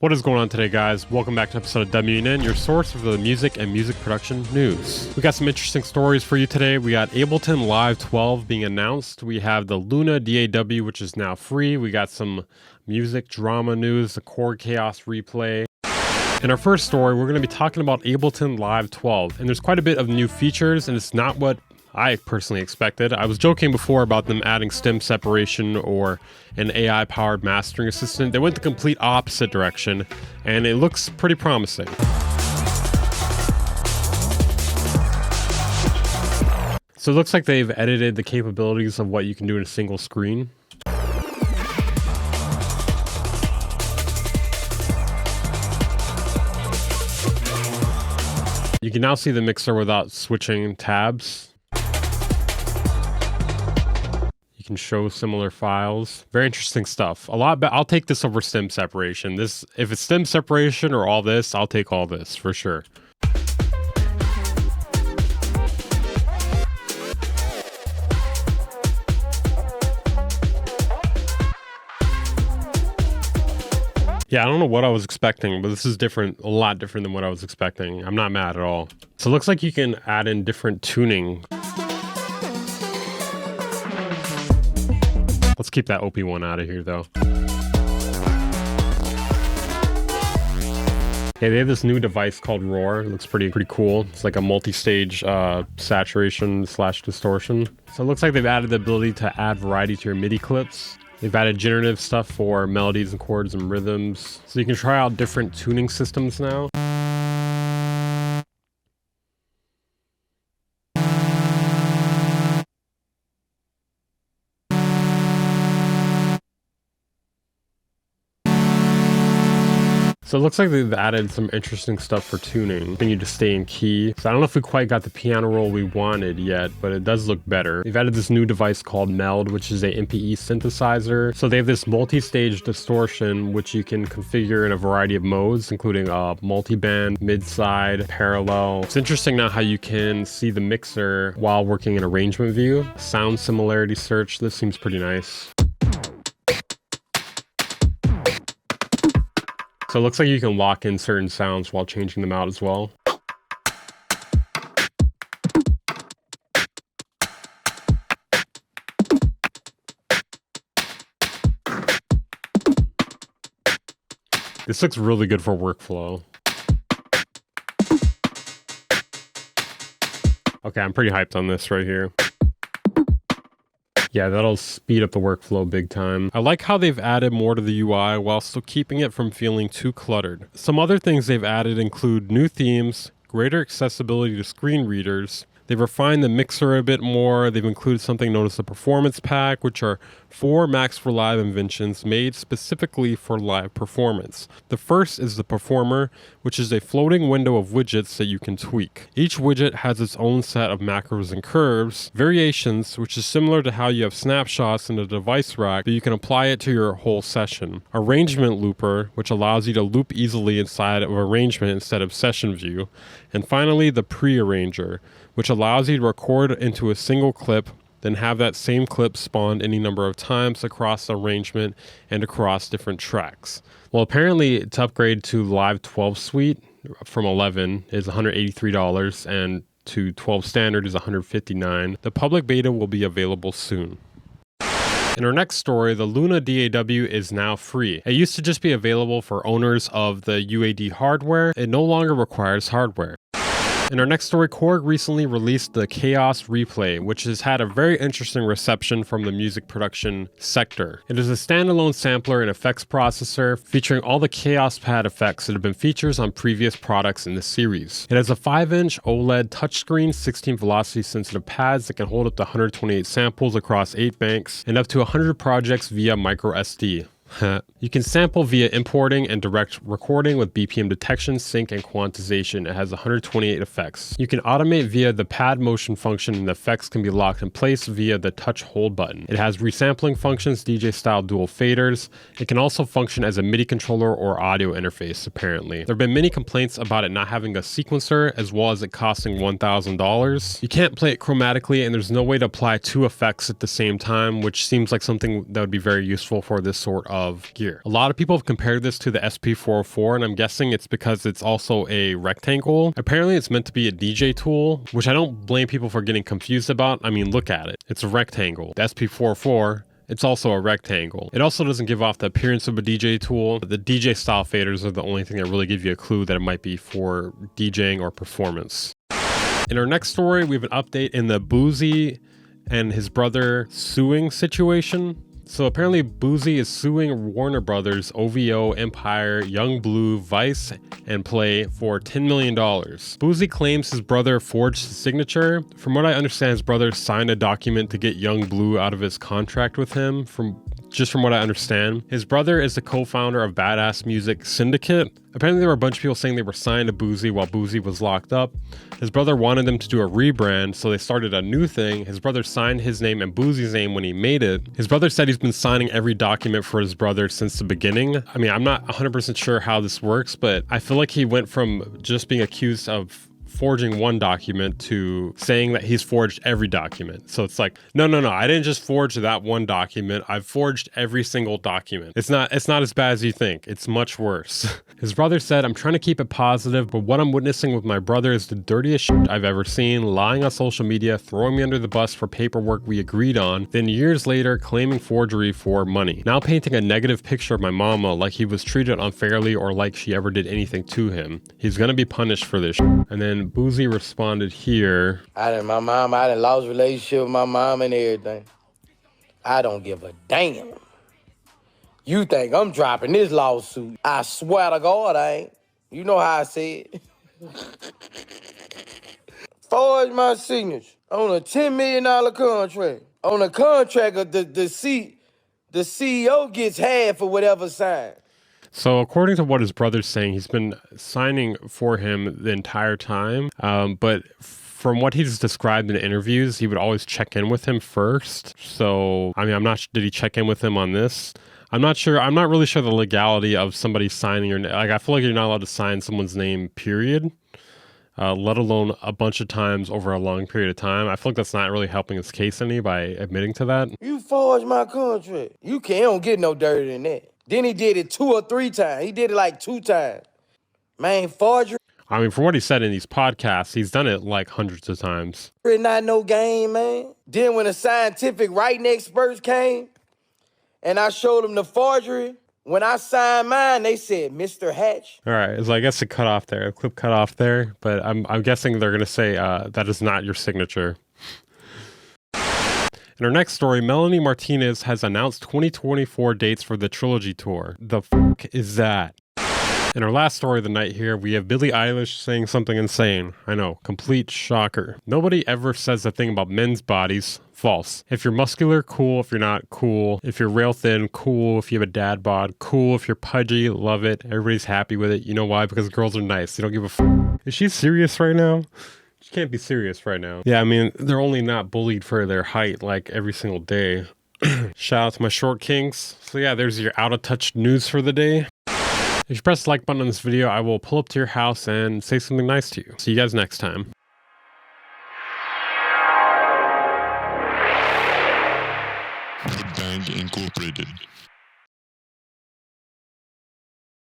What is going on today, guys? Welcome back to an episode of WNN, your source for the music and music production news. We got some interesting stories for you today. We got Ableton Live 12 being announced. We have the Luna DAW, which is now free. We got some music drama news, the Korg Kaoss replay. In our first story, we're going to be talking about Ableton Live 12. And there's quite a bit of new features, and it's not what I personally expected. I was joking before about them adding stem separation or an AI-powered mastering assistant. They went the complete opposite direction, and it looks pretty promising. So it looks like they've edited the capabilities of what you can do in a single screen. You can now see the mixer without switching tabs. Can show similar files. Very interesting stuff. A lot, but I'll take this over stem separation. If it's stem separation or all this, I'll take all this for sure. Yeah, I don't know what I was expecting, but this is different, a lot different than what I was expecting. I'm not mad at all. So it looks like you can add in different tuning. Let's keep that OP one out of here, though. Yeah, they have this new device called Roar. It looks pretty cool. It's like a multi-stage saturation / distortion. So it looks like they've added the ability to add variety to your MIDI clips. They've added generative stuff for melodies and chords and rhythms. So you can try out different tuning systems now. So it looks like they've added some interesting stuff for tuning. You need to stay in key. So I don't know if we quite got the piano roll we wanted yet, but it does look better. They've added this new device called Meld, which is a MPE synthesizer. So they have this multi-stage distortion, which you can configure in a variety of modes, including multi-band, mid-side, parallel. It's interesting now how you can see the mixer while working in arrangement view. Sound similarity search. This seems pretty nice. So it looks like you can lock in certain sounds while changing them out as well. This looks really good for workflow. Okay, I'm pretty hyped on this right here. Yeah, that'll speed up the workflow big time. I like how they've added more to the UI while still keeping it from feeling too cluttered. Some other things they've added include new themes, greater accessibility to screen readers. They've refined the mixer a bit more. They've included something known as the Performance Pack, which are 4 Max for Live inventions made specifically for live performance. The first is the Performer, which is a floating window of widgets that you can tweak. Each widget has its own set of macros and curves. Variations, which is similar to how you have snapshots in a device rack, but you can apply it to your whole session. Arrangement Looper, which allows you to loop easily inside of arrangement instead of session view. And finally, the Pre-Arranger, which allows you to record into a single clip, then have that same clip spawned any number of times across the arrangement and across different tracks. Well, apparently to upgrade to Live 12 Suite from 11 is $183 and to 12 Standard is $159. The public beta will be available soon. In our next story, the Luna DAW is now free. It used to just be available for owners of the UAD hardware. It no longer requires hardware. In our next story, Korg recently released the Kaoss Replay, which has had a very interesting reception from the music production sector. It is a standalone sampler and effects processor featuring all the Kaoss pad effects that have been features on previous products in the series. It has a 5-inch OLED touchscreen, 16 velocity sensitive pads that can hold up to 128 samples across 8 banks, and up to 100 projects via micro SD. You can sample via importing and direct recording with BPM detection, sync, and quantization. It has 128 effects. You can automate via the pad motion function, and the effects can be locked in place via the touch hold button. It has resampling functions, DJ style dual faders. It can also function as a MIDI controller or audio interface, apparently. There have been many complaints about it not having a sequencer, as well as it costing $1,000. You can't play it chromatically, and there's no way to apply 2 effects at the same time, which seems like something that would be very useful for this sort of of gear. A lot of people have compared this to the SP404, and I'm guessing it's because it's also a rectangle. Apparently it's meant to be a DJ tool, which I don't blame people for getting confused about. I mean, look at it. It's a rectangle. The SP404, it's also a rectangle. It also doesn't give off the appearance of a DJ tool. The DJ style faders are the only thing that really give you a clue that it might be for DJing or performance. In our next story, we have an update in the BOOSIE and his brother suing situation. So apparently BOOSIE is suing Warner Brothers, OVO, Empire, Young Blue, Vice, and Play for $10 million. BOOSIE claims his brother forged his signature. From what I understand, his brother signed a document to get Young Blue out of his contract with him. From what I understand, his brother is the co-founder of Badass Music Syndicate. Apparently there were a bunch of people saying they were signed to BOOSIE while BOOSIE was locked up. His brother wanted them to do a rebrand, so they started a new thing. His brother signed his name and BOOSIE's name when he made it. His brother said he's been signing every document for his brother since the beginning. I mean, I'm not 100% sure how this works, but I feel like he went from just being accused of forging one document to saying that he's forged every document. So it's like, no, I didn't just forge that one document. I've forged every single document. It's not as bad as you think. It's much worse. His brother said, I'm trying to keep it positive, but what I'm witnessing with my brother is the dirtiest shit I've ever seen, lying on social media, throwing me under the bus for paperwork we agreed on, then years later claiming forgery for money. Now painting a negative picture of my mama like he was treated unfairly or like she ever did anything to him. He's gonna be punished for this shit. And then BOOSIE responded here. I done lost relationship with my mom and everything. I don't give a damn. You think I'm dropping this lawsuit? I swear to God I ain't. You know how I say it. Forged my signature on a $10 million contract. On a contract of the CEO gets half of whatever signed. So according to what his brother's saying, he's been signing for him the entire time. But from what he's described in interviews, he would always check in with him first. So, I mean, did he check in with him on this? I'm not sure. I'm not really sure the legality of somebody signing your name. Like, I feel like you're not allowed to sign someone's name, period. Let alone a bunch of times over a long period of time. I feel like that's not really helping his case any by admitting to that. You forged my contract. You don't get no dirtier than that. Then he did it 2 or 3 times. He did it like 2 times. Man, forgery. I mean, from what he said in these podcasts, he's done it like hundreds of times. Not no game, man. Then when the scientific writing experts came, and I showed them the forgery, when I signed mine, they said, Mr. Hatch. All right, so I guess it cut off there, a clip cut off there, but I'm guessing they're going to say that is not your signature. In our next story, Melanie Martinez has announced 2024 dates for the Trilogy Tour. The fuck is that? In our last story of the night here, we have Billie Eilish saying something insane. I know, complete shocker. Nobody ever says a thing about men's bodies. False. If you're muscular, cool. If you're not, cool. If you're rail thin, cool. If you have a dad bod, cool. If you're pudgy, love it. Everybody's happy with it. You know why? Because girls are nice. They don't give a f***. Is she serious right now? She can't be serious right now. Yeah, I mean, they're only not bullied for their height like every single day. Shout out to my short kings. So yeah, there's your out of touch news for the day. If you press the like button on this video, I will pull up to your house and say something nice to you. See you guys next time. Band Incorporated.